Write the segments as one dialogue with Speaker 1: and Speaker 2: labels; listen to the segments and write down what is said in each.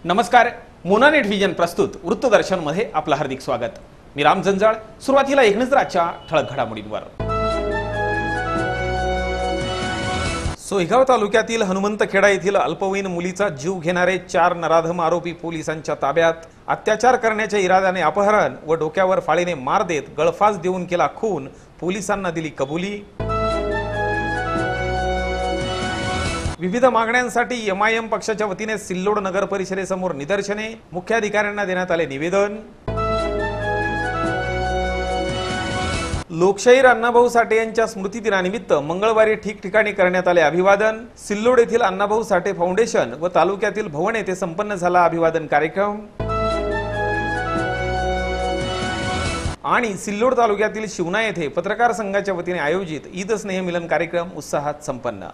Speaker 1: नमस्कार. Mona net vision प्रस्तुत वृत्तदर्शन मध्ये आपलं हार्दिक स्वागत. मी राम जंजाळ. सुरुवातीला एक नजर आजच्या ठळक घडामोडींवर. सोयगाव तालुक्यातील हनुमंतखेडा येथील अल्पवयीन मुलीचा जीव घेणारे 4 नराधम आरोपी पोलिसांच्या ताब्यात. अत्याचार करण्याच्या इराद्याने अपहरण व डोक्यावर फाळीने मार देत गळफास देऊन केला खून, पोलिसांना दिली कबुली. विविध मागण्यांसाठी एमआयएम पक्षाच्या वतीने सिल्लोड नगर परिषदेसमोर निदर्शने, मुख्याधिकाऱ्यांना देण्यात आले निवेदन. लोकशाहीर अण्णाभाऊ साठे यांच्या स्मृती दिनानिमित्त मंगळवारी ठिकठिकाणी करण्यात आले अभिवादन. सिल्लोड येथील अण्णाभाऊ साठे फाउंडेशन व तालुक्यातील भवन येथे संपन्न झाला अभिवादन कार्यक्रम. आणि सिल्लोड तालुक्यातील शिवना येथे पत्रकार संघाच्या वतीने आयोजित ईद स्नेह मिलन कार्यक्रम उत्साहात संपन्न.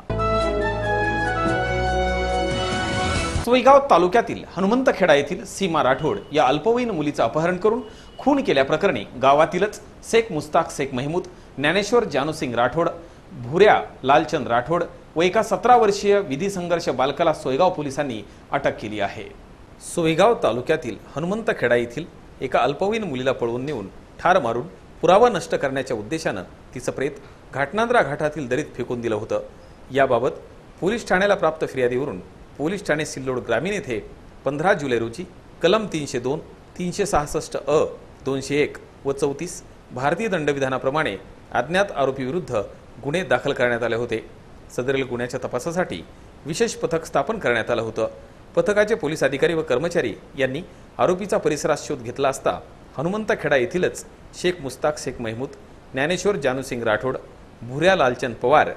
Speaker 1: सोयगाव तालुक्यातील हनुमंतखेडा येथील सीमा राठोड या अल्पवयीन मुलीचं अपहरण करून खून केल्याप्रकरणी गावातीलच शेख मुस्ताक शेख महमूद, ज्ञानेश्वर जानूसिंग राठोड, भुऱ्या लालचंद राठोड व एका 17 वर्षीय विधी संघर्ष बालकाला सोयगाव पोलिसांनी अटक केली आहे. सोयगाव तालुक्यातील हनुमंतखेडा येथील एका अल्पवयीन मुलीला पळवून नेऊन ठार मारून पुरावा नष्ट करण्याच्या उद्देशाने तिचं प्रेत घाटनांद्रा घाटातील दरीत फेकून दिलं होतं. याबाबत पोलीस ठाण्याला प्राप्त फिर्यादीवरून पोलीस ठाणे सिल्लोड ग्रामीण येथे 15 जुलै रोजी कलम 302, 366 अ, 201 व 34 भारतीय दंडविधानाप्रमाणे अज्ञात आरोपी विरुद्ध गुन्हे दाखल करण्यात आले होते. सदरील गुन्ह्याच्या तपासासाठी विशेष पथक स्थापन करण्यात आलं होतं. पथकाचे पोलीस अधिकारी व कर्मचारी यांनी आरोपीचा परिसरात शोध घेतला असता हनुमंतखेडा येथीलच शेख मुस्ताक शेख महमूद, ज्ञानेश्वर जानूसिंग राठोड, भुऱ्या लालचंद पवार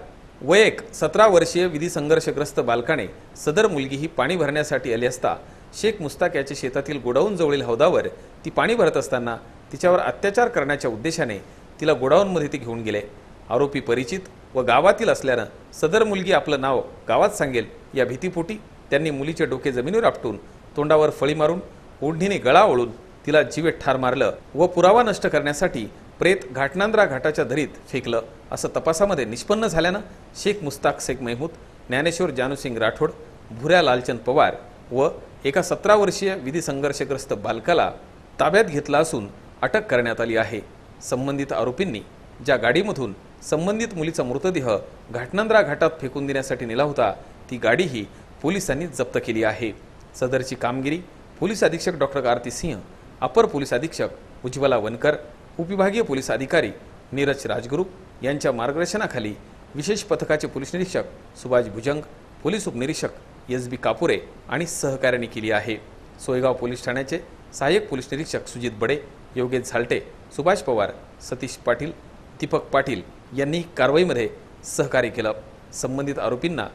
Speaker 1: व एक 17 वर्षीय विधी संघर्षग्रस्त बालकाने सदर मुलगी ही पाणी भरण्यासाठी आली असता शेख मुस्ताक याच्या शेतातील गोडाऊन जवळील हौदावर ती पाणी भरत असताना तिच्यावर अत्याचार करण्याच्या उद्देशाने तिला गोडाऊनमध्ये ती घेऊन गेले. आरोपी परिचित व गावातील असल्यानं सदर मुलगी आपलं नाव गावात सांगेल या भीतीपोटी त्यांनी मुलीचे डोके जमिनीवर आपटून तोंडावर फळी मारून ओढणीने गळा ओळून तिला जीवेत ठार मारलं व पुरावा नष्ट करण्यासाठी प्रेत घाटनांद्रा घाटाच्या दरीत फेकलं असं तपासामध्ये निष्पन्न झाल्यानं शेख मुस्ताक शेख महमूद, ज्ञानेश्वर जानूसिंग राठोड, भुऱ्या लालचंद पवार व एका 17 वर्षीय विधी संघर्षग्रस्त बालकाला ताब्यात घेतला असून अटक करण्यात आली आहे. संबंधित आरोपींनी ज्या गाडीमधून संबंधित मुलीचा मृतदेह घाटनांद्रा घाटात फेकून देण्यासाठी नेला होता ती गाडीही पोलिसांनी जप्त केली आहे. सदरची कामगिरी पोलीस अधीक्षक डॉक्टर आरती सिंह, अपर पोलीस अधीक्षक उज्ज्वला वनकर, उपविभागीय पोलीस अधिकारी नीरज राजगुरू यांच्या मार्गदर्शनाखाली विशेष पथकाचे पोलीस निरीक्षक सुभाष भुजंग, पोलीस उपनिरीक्षक एस बी कापुरे आणि सहकार्याने केली आहे. सोयगाव पोलीस ठाण्याचे सहाय्यक पोलीस निरीक्षक सुजित बडे, योगेश झालटे, सुभाष पवार, सतीश पाटील, दीपक पाटील यांनी कारवाईमध्ये सहकार्य केलं. संबंधित आरोपींना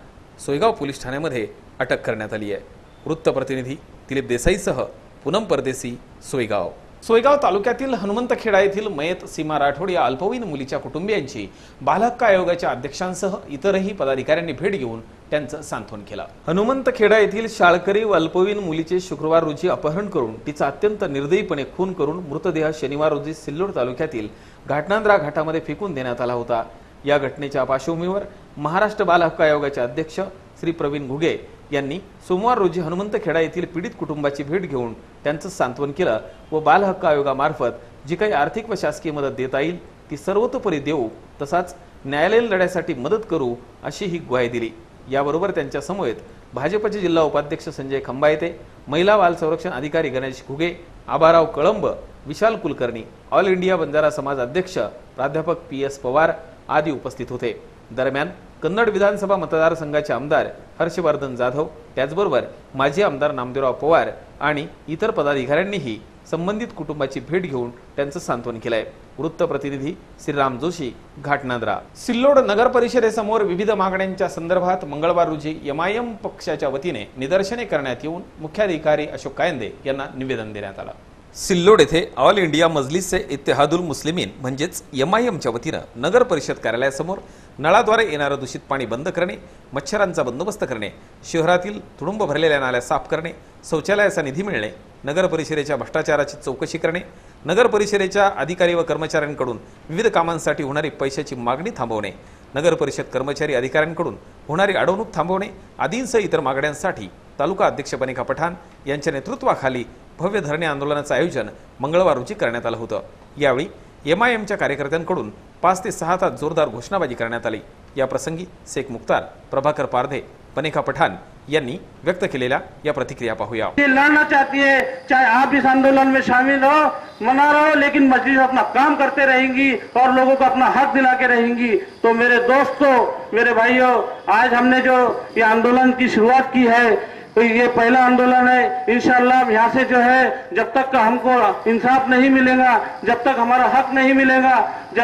Speaker 1: सोयगाव पोलीस ठाण्यामध्ये अटक करण्यात आली आहे. वृत्तप्रतिनिधी दिलीप देसाईसह पूनम परदेसी, सोयगाव. सोयगाव तालुक्यातील हनुमंतखेडा येथील मयत सीमा राठोड या अल्पवयीन मुलीच्या कुटुंबियांची बालहक्क आयोगाच्या अध्यक्षांसह इतरही पदाधिकाऱ्यांनी भेट घेऊन त्यांचं सांत्वन केलं. हनुमंतखेडा येथील शाळकरी व अल्पवयीन मुलीचे शुक्रवार रोजी अपहरण करून तिचा अत्यंत निर्दयीपणे खून करून मृतदेह शनिवार रोजी सिल्लोड तालुक्यातील घाटनांद्रा घाटामध्ये फेकून देण्यात आला होता. या घटनेच्या पार्श्वभूमीवर महाराष्ट्र बालहक्क आयोगाचे अध्यक्ष श्री प्रवीण घुगे यांनी सोमवार रोजी हनुमंतखेडा येथील पीडित कुटुंबाची भेट घेऊन त्यांचं सांत्वन केलं व बालहक्क आयोगामार्फत जी काही आर्थिक व शासकीय मदत देता येईल ती सर्वतोपरी देऊ, तसाच न्यायालयीन लढ्यासाठी मदत करू अशी ही ग्वाही दिली. याबरोबर त्यांच्या समवेत भाजपचे जिल्हा उपाध्यक्ष संजय खंबायते, महिला बाल संरक्षण अधिकारी गणेश घुगे, आबाराव कळंब, विशाल कुलकर्णी, ऑल इंडिया बंजारा समाज अध्यक्ष प्राध्यापक PS पवार आदी उपस्थित होते. दरम्यान कन्नड विधानसभा मतदारसंघाचे आमदार हर्षवर्धन जाधव, त्याचबरोबर माजी आमदार नामदेवराव पवार आणि इतर पदाधिकाऱ्यांनीही संबंधित कुटुंबाची भेट घेऊन त्यांचं सांत्वन केलंय. वृत्तप्रतिनिधी श्रीराम जोशी, घाटनांद्रा. सिल्लोड नगर परिषदेसमोर विविध मागण्यांच्या संदर्भात मंगळवार रोजी एमआयएम पक्षाच्या वतीने निदर्शने करण्यात येऊन मुख्याधिकारी अशोक कायंदे यांना निवेदन देण्यात आलं. सिल्लोड येथे ऑल इंडिया मजलिस इत्तेहादुल मुस्लिमीन म्हणजेच एमआयएमच्या वतीनं नगर परिषद कार्यालयासमोर नळाद्वारे येणारं दूषित पाणी बंद करणे, मच्छरांचा बंदोबस्त करणे, शहरातील तुडुंब भरलेल्या नाल्या साफ करणे, शौचालयाचा निधी मिळणे, नगर परिषदेच्या भ्रष्टाचाराची चौकशी करणे, नगर परिषदेच्या अधिकारी व कर्मचाऱ्यांकडून विविध कामांसाठी होणारी पैशाची मागणी थांबवणे, नगर परिषद कर्मचारी अधिकाऱ्यांकडून होणारी अडवणूक थांबवणे आदींसह इतर मागण्यांसाठी तालुका अध्यक्ष बनेका पठाण यांच्या नेतृत्वाखाली भव्य धरणे आंदोलनाचं आयोजन मंगळवार रोजी करण्यात आलं होतं। यावेळी MIMच्या कार्यकर्त्यांकडून 5 ते 6 तास जोरदार घोषणाबाजी करण्यात आली। या प्रसंगी शेख मुख्तार, प्रभाकर पारधे, बनेका पठाण यांनी व्यक्त केलेल्या या प्रतिक्रिया पाहूया।
Speaker 2: लड़ना चाहती है, चाहे आप इस आंदोलन में शामिल हो, मना रहो, लेकिन मजलिस अपना काम करते रहेंगी और लोगों को अपना हक दिला के रहेंगी। तो मेरे दोस्तों, मेरे भाइयों, आज हमने जो ये आंदोलन की शुरुआत की है, तो ये पहला आंदोलन है। इंशाअल्लाह यहाँ से जो है, जब तक हमको इंसाफ नहीं मिलेगा, जब तक हमारा हक नहीं मिलेगा,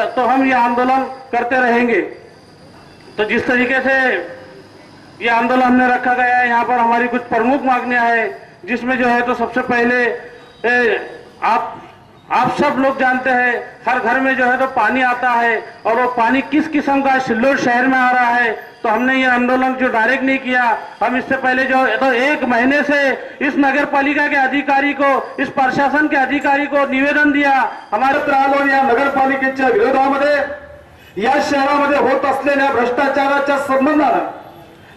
Speaker 2: तो हम ये आंदोलन करते रहेंगे। तो जिस तरीके से ये आंदोलन हमने रखा गया है, यहाँ पर हमारी कुछ प्रमुख मांगनियां हैं, जिसमें जो है तो सबसे पहले आप सब लोग जानते हैं, हर घर में जो है तो पानी आता है, और वो पानी किस किस्म का सिल्लोड शहर में आ रहा है। तो हमने ये आंदोलन जो डायरेक्ट नहीं किया, हम इससे पहले जो तो 1 महीने से इस नगर पालिका के अधिकारी को, इस प्रशासन के अधिकारी को निवेदन दिया। हमारे
Speaker 3: राहिलो या नगरपालिकेच्या विरोधामध्ये, या शहरामध्ये होत असलेल्या भ्रष्टाचाराच्या संबंधानं,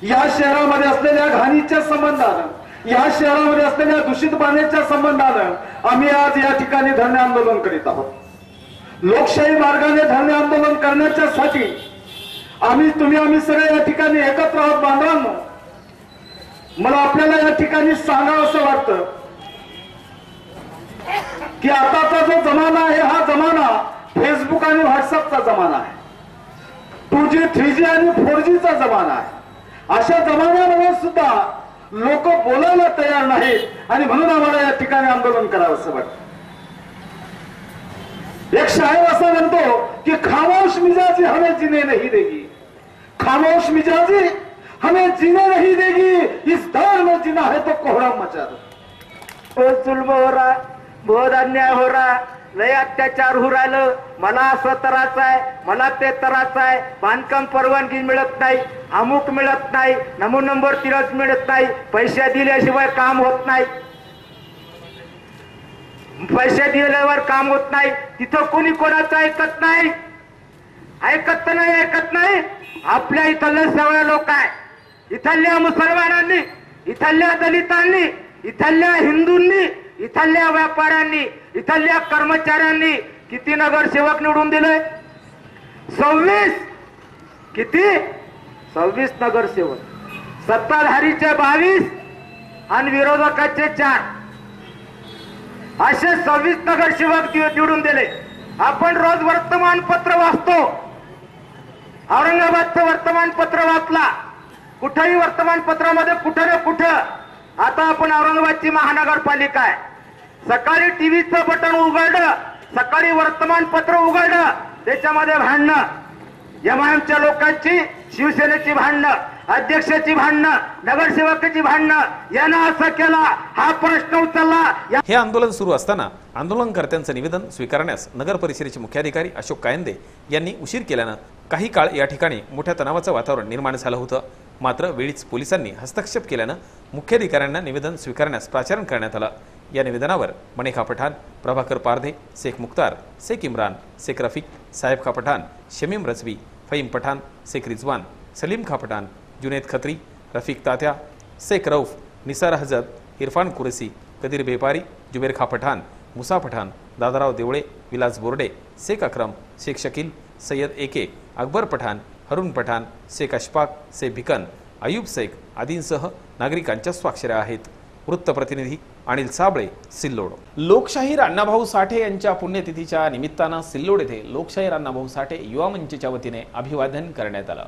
Speaker 3: या शहरामध्ये असलेल्या घाणीच्या संबंधानं, या शहरामध्ये असलेल्या दूषित पाण्याच्या संबंधानं आम्ही आज या ठिकाणी धरणे आंदोलन करीत आहोत। लोकशाही मार्गाने धरणे आंदोलन करण्यासाठी आम्ही सगळे या ठिकाणी एकत्र आहोत। बांधवांनो, मला आपल्याला या ठिकाणी सांगावं असं वाटतं की आताचा जो जमाना आहे, हा जमाना फेसबुक आणि व्हॉट्सअपचा जमाना आहे। 2G, 3G आणि 4G चा जमाना आहे। अशा जमान्यामध्ये सुद्धा लोक बोलायला तयार नाहीत आणि म्हणून आम्हाला या ठिकाणी आंदोलन करावं असं वाटतं। एक शायर असं म्हणतो की खामोश मिजाजी हमें जीने नहीं देगी, खामोश मिजाजी हमें जीने नहीं देगी, इस दौर में जीना है तो कोहराम मचा दो।
Speaker 2: बहुत जुल्म हो रहा, बहुत अन्याय हो रहा, लय अत्याचार हो राहिलं। मला असं त्रास आहे, मला ते त्रास आहे, बांधकाम परवानगी मिळत नाही, अमुक मिळत नाही, नमो नंबर 13 मिळत नाही, पैसे दिल्याशिवाय काम होत नाही, पैसे दिल्यावर काम होत नाही। तिथं कोणी कोणाचं ऐकत नाही, ऐकत नाही। आपल्या इथले सगळे लोक आहे, इथल्या मुसलमानांनी, इथल्या दलितांनी, इथल्या हिंदूंनी, इथल्या व्यापाऱ्यांनी, इथल्या कर्मचाऱ्यांनी किती नगरसेवक निवडून दिले? 26 किती? 26 नगरसेवक, सत्ताधारीचे 22 आणि विरोधकाचे 4, असे 26 नगरसेवक निवडून दिले। आपण रोज वर्तमानपत्र वाचतो, औरंगाबादचं वर्तमानपत्र वाचला, कुठेही वर्तमानपत्रामध्ये कुठे ना कुठं आता आपण औरंगाबादची महानगरपालिका आहे, सकाळी टीव्हीचं बटन उघडलं, सकाळी वर्तमानपत्र उघडलं, त्याच्यामध्ये भांडणं, MIMच्या लोकांची, शिवसेनेची भांडणं, अध्यक्षाची भांडणं, नगरसेवकाची भांडणं, यानं असं केला, हा प्रश्न उचलला।
Speaker 1: हे आंदोलन सुरू असताना आंदोलनकर्त्यांचं निवेदन स्वीकारण्यास नगर परिषदेचे मुख्याधिकारी अशोक कायंदे यांनी उशीर केल्यानं काही काळ या ठिकाणी मोठ्या तणावाचं वातावरण निर्माण झालं होतं। मात्र वेळीच पोलिसांनी हस्तक्षेप केल्यानं मुख्याधिकाऱ्यांना निवेदन स्वीकारण्यास प्राचारण करण्यात आलं। या निवेदनावर बनेका पठाण, प्रभाकर पारधे, शेख मुख्तार, शेख इम्रान, शेख रफीक, साहेब खा पठाण, शमीम रजवी, फहीम पठाण, शेख रिजवान, सलीम खा पठाण, जुनेद खत्री, रफीक तात्या, शेख रऊफ, निसार हजद, इरफान कुरेसी, कदीर बेपारी, जुबेर खा पठाण, मुसा पठाण, दादाराव देवळे, विलास बोर्डे, शेख अक्रम, शेख शकील, सय्यद AK, अकबर पठाण, हरून पठाण, शेख अशफाक, शेख भिकन, अयूब शेख आदींसह नागरिकांच्या स्वाक्षऱ्या आहेत। वृत्तप्रतिनिधी अनिल साबळे, सिल्लोड। लोकशाहीर अण्णाभाऊ साठे यांच्या पुण्यतिथीच्या निमित्तानं सिल्लोड येथे लोकशाहीर अण्णाभाऊ साठे युवा मंचच्या वतीने अभिवादन करण्यात आलं।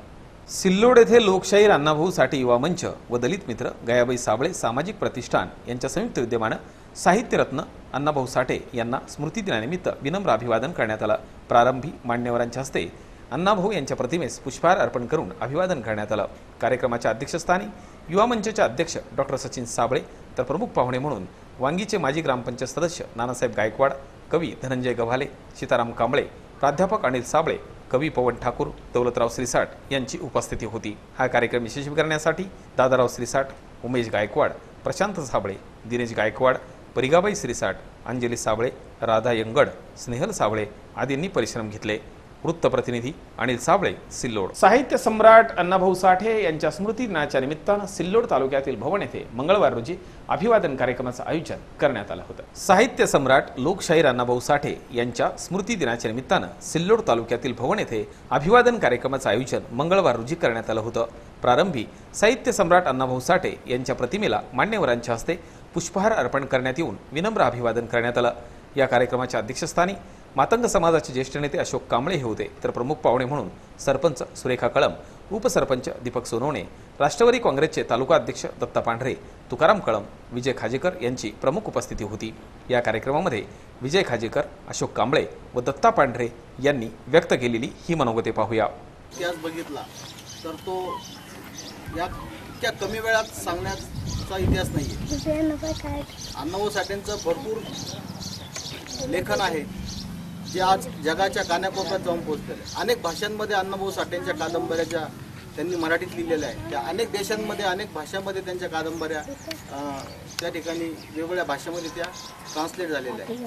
Speaker 1: सिल्लोड येथे लोकशाहीर अण्णाभाऊ साठे युवा मंच व दलित मित्र गयाबाई साबळे सामाजिक प्रतिष्ठान यांच्या संयुक्त विद्यमानं साहित्यरत्न अण्णाभाऊ साठे यांना स्मृतिदिनानिमित्त विनम्र अभिवादन करण्यात आलं। प्रारंभी मान्यवरांच्या हस्ते अण्णाभाऊ यांच्या प्रतिमेस पुष्पहार अर्पण करून अभिवादन करण्यात आलं। कार्यक्रमाच्या अध्यक्षस्थानी युवा मंचचे अध्यक्ष डॉक्टर सचिन साबळे तर प्रमुख पाहुणे म्हणून वांगीचे माजी ग्रामपंचायत सदस्य नानासाहेब गायकवाड, कवी धनंजय गव्हाले, सीताराम कांबळे, प्राध्यापक अनिल साबळे, कवी पवन ठाकूर, दौलतराव श्रीसाठ यांची उपस्थिती होती। हा कार्यक्रम यशस्वी करण्यासाठी दादाराव श्रीसाठ, उमेश गायकवाड, प्रशांत साबळे, दिनेश गायकवाड, परिगाबाई श्रीसाठ, अंजली साबळे, राधा यंगड, स्नेहल साबळे आदींनी परिश्रम घेतले। वृत्तप्रतिनिधी अनिल साबळे, सिल्लोड। साहित्य सम्राट अण्णाभाऊ साठे यांच्या स्मृती दिनाच्या निमित्तानं सिल्लोड तालुक्यातील भवन येथे मंगळवार रोजी अभिवादन कार्यक्रमाचं आयोजन करण्यात आलं होतं। साहित्य सम्राट लोकशाहीर अण्णाभाऊ साठे यांच्या स्मृती दिनाच्या निमित्तानं सिल्लोड तालुक्यातील भवन येथे अभिवादन कार्यक्रमाचं आयोजन मंगळवार रोजी करण्यात आलं होतं। प्रारंभी साहित्य सम्राट अण्णाभाऊ साठे यांच्या प्रतिमेला मान्यवरांच्या हस्ते पुष्पहार अर्पण करण्यात येऊन विनम्र अभिवादन करण्यात आलं। या कार्यक्रमाच्या अध्यक्षस्थानी मातंग समाजाचे ज्येष्ठ नेते अशोक कांबळे हे होते, तर प्रमुख पाहुणे म्हणून सरपंच सुरेखा कळम, उपसरपंच दीपक सोनवणे, राष्ट्रवादी काँग्रेसचे तालुका अध्यक्ष दत्ता पांढरे, तुकाराम कळम, विजय खाजेकर यांची प्रमुख उपस्थिती होती। या कार्यक्रमामध्ये विजय खाजेकर, अशोक कांबळे व दत्ता पांढरे यांनी व्यक्त केलेली ही मनोगते पाहूया।
Speaker 4: इतिहास बघितला तर तो या इतक्या कमी वेळात सांगण्याचा इतिहास नाहीये। अण्णाभाऊ साठेंचं भरपूर लेखन आहे जे आज जगाच्या कानाकोपऱ्यात जाऊन पोहोचलेलं आहे। अनेक भाषांमध्ये अण्णाभाऊ साठेंच्या कादंबऱ्या त्यांनी मराठीत लिहिलेल्या आहेत। त्या अनेक देशांमध्ये अनेक भाषांमध्ये त्यांच्या कादंबऱ्या त्या ठिकाणी वेगवेगळ्या भाषेमध्ये त्या ट्रान्सलेट झालेल्या आहेत।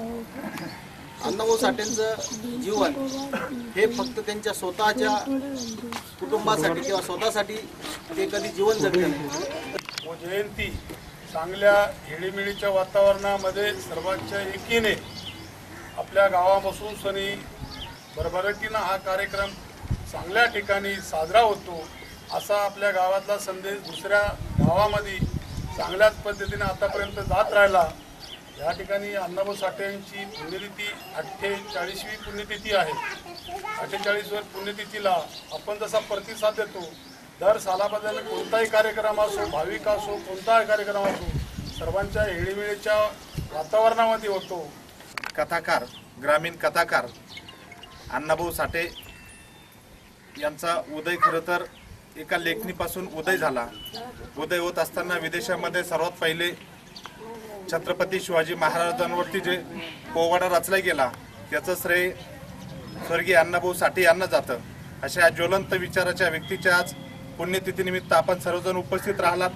Speaker 4: अण्णाभाऊ साठेंचं जीवन हे फक्त त्यांच्या स्वतःच्या कुटुंबासाठी किंवा स्वतःसाठी ते कधी जीवन जगले नाही।
Speaker 5: व जयंती चांगल्या हिळीमिळीच्या वातावरणामध्ये सर्वांच्या एकीने आपल्या गावापासून सनी भरभराटीनं हा कार्यक्रम चांगल्या ठिकाणी साजरा होतो असा आपल्या गावातला संदेश दुसऱ्या गावामध्ये चांगल्याच पद्धतीने आतापर्यंत जात राहिला। या ठिकाणी अण्णाभाऊ साठेंची पुण्यतिथी 48वी पुण्यतिथी आहे। 48व्या पुण्यतिथीला आपण जसा प्रतिसाद देतो, दर सालाबद्दल कोणताही कार्यक्रम असो, भाविक असो, कोणताही कार्यक्रम असो, सर्वांच्या हिळीमिळीच्या वातावरणामध्ये होतो।
Speaker 6: कथाकार, ग्रामीण कथाकार अण्णाभाऊ साठे यांचा उदय खरं तर एका लेखणीपासून उदय झाला। उदय होत असताना विदेशामध्ये सर्वात पहिले छत्रपती शिवाजी महाराजांवरती जे पोवाडा रचला गेला त्याचं श्रेय स्वर्गीय अण्णाभाऊ साठे यांना जातं। अशा ज्वलंत विचाराच्या व्यक्तीच्या आज पुण्यतिथीनिमित्त आपण सर्वजण उपस्थित राहिलात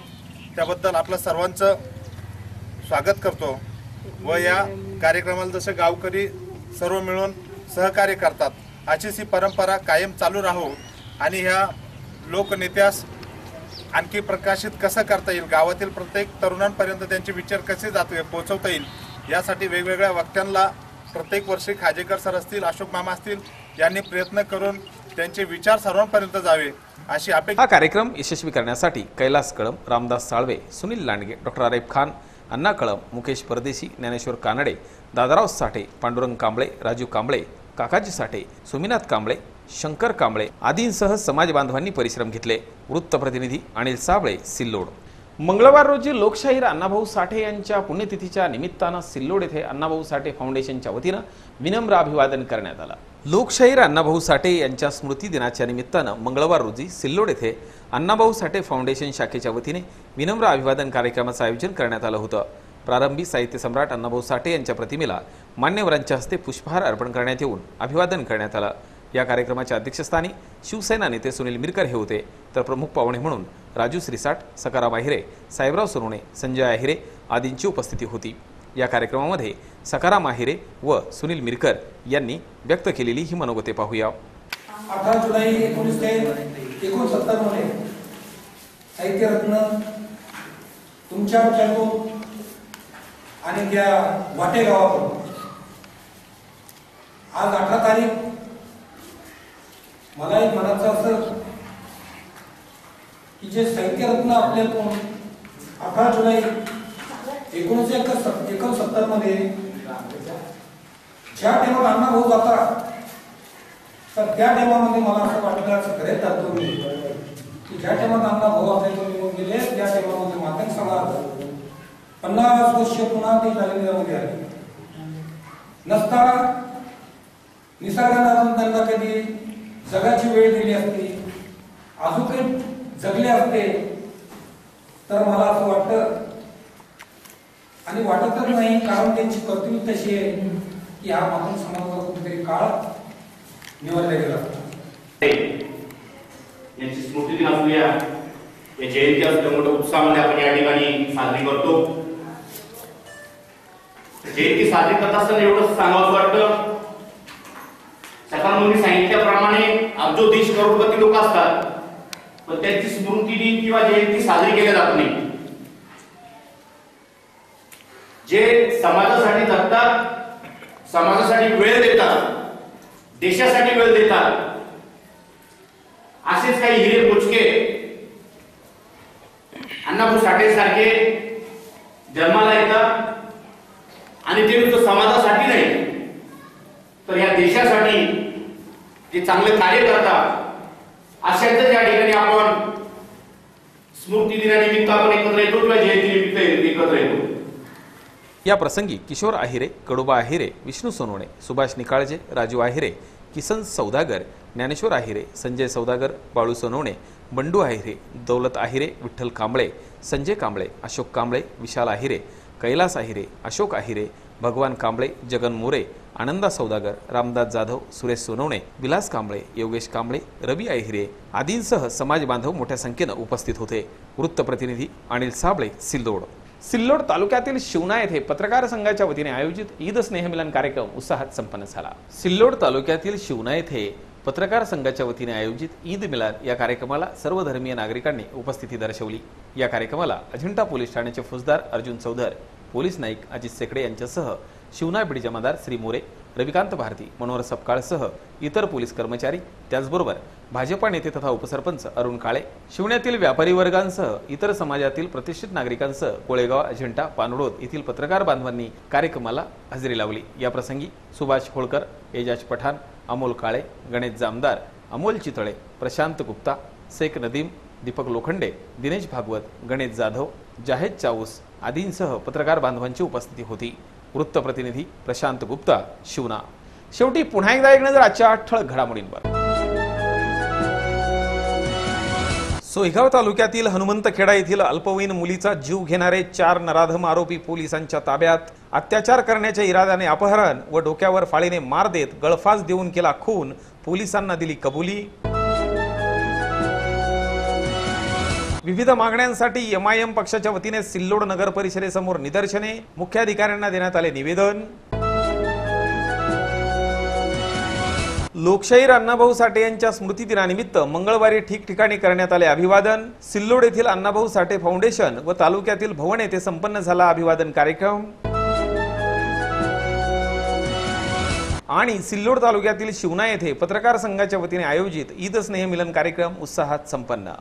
Speaker 6: त्याबद्दल आपलं सर्वांचं स्वागत करतो व या कार्यक्रमाला जसं गावकरी सर्व मिळून सहकार्य करतात अशीच ही परंपरा कायम चालू राहो आणि ह्या लोकनेत्यास आणखी प्रकाशित कसं करता येईल, गावातील प्रत्येक तरुणांपर्यंत त्यांचे विचार कसे पोहोचवता येईल यासाठी वेगवेगळ्या वक्त्यांना प्रत्येक वर्षी खाजेकर सर असतील, अशोक मामा असतील यांनी प्रयत्न करून त्यांचे विचार सर्वांपर्यंत जावे अशी अपेक्षा।
Speaker 1: हा कार्यक्रम यशस्वी करण्यासाठी कैलास कळम, रामदास साळवे, सुनील लांडगे, डॉक्टर आरेफ खान, अण्णा कळम, मुकेश परदेशी, ज्ञानेश्वर कानडे, दादाराव साठे, पांडुरंग कांबळे, राजू कांबळे, काकाजी साठे, सुमिनाथ कांबळे, शंकर कांबळे आदींसह समाज बांधवांनी परिश्रम घेतले। वृत्तप्रतिनिधी अनिल साबळे, सिल्लोड। मंगळवार रोजी लोकशाहीर अण्णाभाऊ साठे यांच्या पुण्यतिथीच्या निमित्तानं सिल्लोड येथे अण्णाभाऊ साठे फाउंडेशनच्या वतीनं विनम्र अभिवादन करण्यात आलं। लोकशाहीर अण्णाभाऊ साठे यांच्या स्मृती दिनाच्या निमित्तानं मंगळवार रोजी सिल्लोड येथे अण्णाभाऊ साठे फाउंडेशन शाखेच्या वतीने विनम्र अभिवादन कार्यक्रमाचं आयोजन करण्यात आलं होतं। प्रारंभी साहित्य सम्राट अण्णाभाऊ साठे यांच्या प्रतिमेला मान्यवरांच्या हस्ते पुष्पहार अर्पण करण्यात येऊन अभिवादन करण्यात आलं। या कार्यक्रमाच्या अध्यक्षस्थानी शिवसेना नेते सुनील मिरकर हे होते, तर प्रमुख पाहुणे म्हणून राजू श्रीसाठ, सकाराम आहिरे, साहेबराव सोनवणे, संजय आहिरे आदींची उपस्थिती होती। या कार्यक्रमामध्ये सकाराम आहिरे व सुनील मिरकर यांनी व्यक्त केलेली ही मनोगते पाहूया।
Speaker 7: 18 जुलै 1969 मध्ये साहित्यरत्न तुमच्या आमच्यातून आणि त्या वाटे गावातून आज 18 तारीख मला एक म्हणायचं असं की जे साहित्यरत्न आपल्यातून 18 जुलै 1969 मध्ये ज्या टाइमात अण्णाभाऊ जातात तर त्या टाइमामध्ये मला असं वाटलं असं खरे जातो मी की ज्या टाइमात अण्णाभाऊ आपल्यातून निघून गेले त्या टाइमामध्ये मातंग समाज 50 वर्ष पुन्हा ते जालिंद्रामध्ये आले नसता निसर्गाने त्यांना कधी जगाची वेळ दिली असती, अजून काही जगले असते तर मला असं वाटतं आणि वाटतच नाही, कारण त्यांची कर्तव्य तशी आहे की हा मातंग समाजाचा कुठेतरी काळ निवडला गेला असता।
Speaker 8: यांची स्मृती दिन असूया, या जयंती असल्या मोठ्या उत्साहामध्ये आपण या ठिकाणी साजरी करतो। जयंती साजरी करत असताना एवढंच सांगावं वाटतं, सकाळमध्ये सांगितल्याप्रमाणे अब्जो देश करोडपती लोक असतात, पण त्यांची स्मृती किंवा जयंती साजरी केली जात नाही. जे समाजासाठी जगतात, समाजासाठी वेळ देतात, देशासाठी वेळ देतात, असेच काही हिरे मोजके अण्णाभाऊ साठे सारखे जन्माला येतात आणि ते नुसतं समाजासाठी नाही तर या देशासाठी जे चांगले कार्य करतात अशाच या ठिकाणी आपण स्मृती दिनानिमित्त आपण एकत्र येतो किंवा जयंतीनिमित्त एकत्र येतो.
Speaker 1: या प्रसंगी किशोर आहिरे, कडोबा आहिरे, विष्णू सोनवणे, सुभाष निकाळजे, राजू आहिरे, किसन सौदागर, ज्ञानेश्वर आहिरे, संजय सौदागर, बाळू सोनवणे, बंडू आहिरे, दौलत आहिरे, विठ्ठल कांबळे, संजय कांबळे, अशोक कांबळे, विशाल आहिरे, कैलास आहिरे, अशोक आहिरे, भगवान कांबळे, जगन मोरे, आनंदा सौदागर, रामदास जाधव, सुरेश सोनवणे, विलास कांबळे, योगेश कांबळे, रवी आहिरे आदींसह समाज बांधव मोठ्या संख्येनं उपस्थित होते. वृत्तप्रतिनिधी अनिल साबळे, सिल्लोड. सिल्लोड तालुक्यातील शिवना येथे पत्रकार संघाच्या वतीने आयोजित ईद स्नेहमिलन कार्यक्रम उत्साहात संपन्न झाला. सिल्लोड तालुक्यातील शिवना येथे पत्रकार संघाच्या वतीने आयोजित ईद मिलाद या कार्यक्रमाला सर्व धर्मीय नागरिकांनी उपस्थिती दर्शवली. या कार्यक्रमाला अजिंठा पोलीस ठाण्याचे फौजदार अर्जुन चौधर, पोलीस नाईक अजित सेकडे यांच्यासह शिवना बीड जमादार श्री मोरे, रविकांत भारती, मनोहर सपकाळसह इतर पोलीस कर्मचारी, त्याचबरोबर भाजपा नेते तथा उपसरपंच अरुण काळे, शिवण्यातील व्यापारी वर्गांसह इतर समाजातील प्रतिष्ठित नागरिकांसह कोळेगाव, अजिंठा, पानोड येथील पत्रकार बांधवांनी कार्यक्रमाला हजेरी लावली. या प्रसंगी सुभाष होळकर, एजाज पठाण, अमोल काळे, गणेश जामदार, अमोल चितळे, प्रशांत गुप्ता, शेख नदीम, दीपक लोखंडे, दिनेश भागवत, गणेश जाधव, जाहेद चाऊस आदींसह पत्रकार बांधवांची उपस्थिती होती. वृत्तप्रतिनिधी प्रशांत गुप्ता, शिवना. शेवटी पुन्हा एकदा एक नजर आजच्या ठळक घडामोडींवर. सोयगाव तालुक्यातील हनुमंतखेडा येथील अल्पवयीन मुलीचा जीव घेणारे 4 नराधम आरोपी पोलिसांच्या ताब्यात. अत्याचार करण्याच्या इराद्याने अपहरण व डोक्यावर फाळीने मार देत गळफास देऊन केला खून, पोलिसांना दिली कबुली. विविध मागण्यांसाठी MIM पक्षाच्या वतीने सिल्लोड नगर परिषदेसमोर निदर्शने, मुख्याधिकाऱ्यांना देण्यात आले निवेदन. लोकशाहीर अण्णाभाऊ साठे यांच्या स्मृती दिनानिमित्त मंगळवारी ठिकठिकाणी करण्यात आले अभिवादन. सिल्लोड येथील अण्णाभाऊ साठे फाउंडेशन व तालुक्यातील भवन येथे संपन्न झाला अभिवादन कार्यक्रम. आणि सिल्लोड तालुक्यातील शिवना येथे पत्रकार संघाच्या वतीने आयोजित ईद स्नेहमिलन कार्यक्रम उत्साहात संपन्न.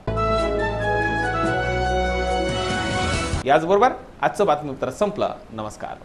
Speaker 1: याचबरोबर आजचं बातमीपत्र संपलं. नमस्कार.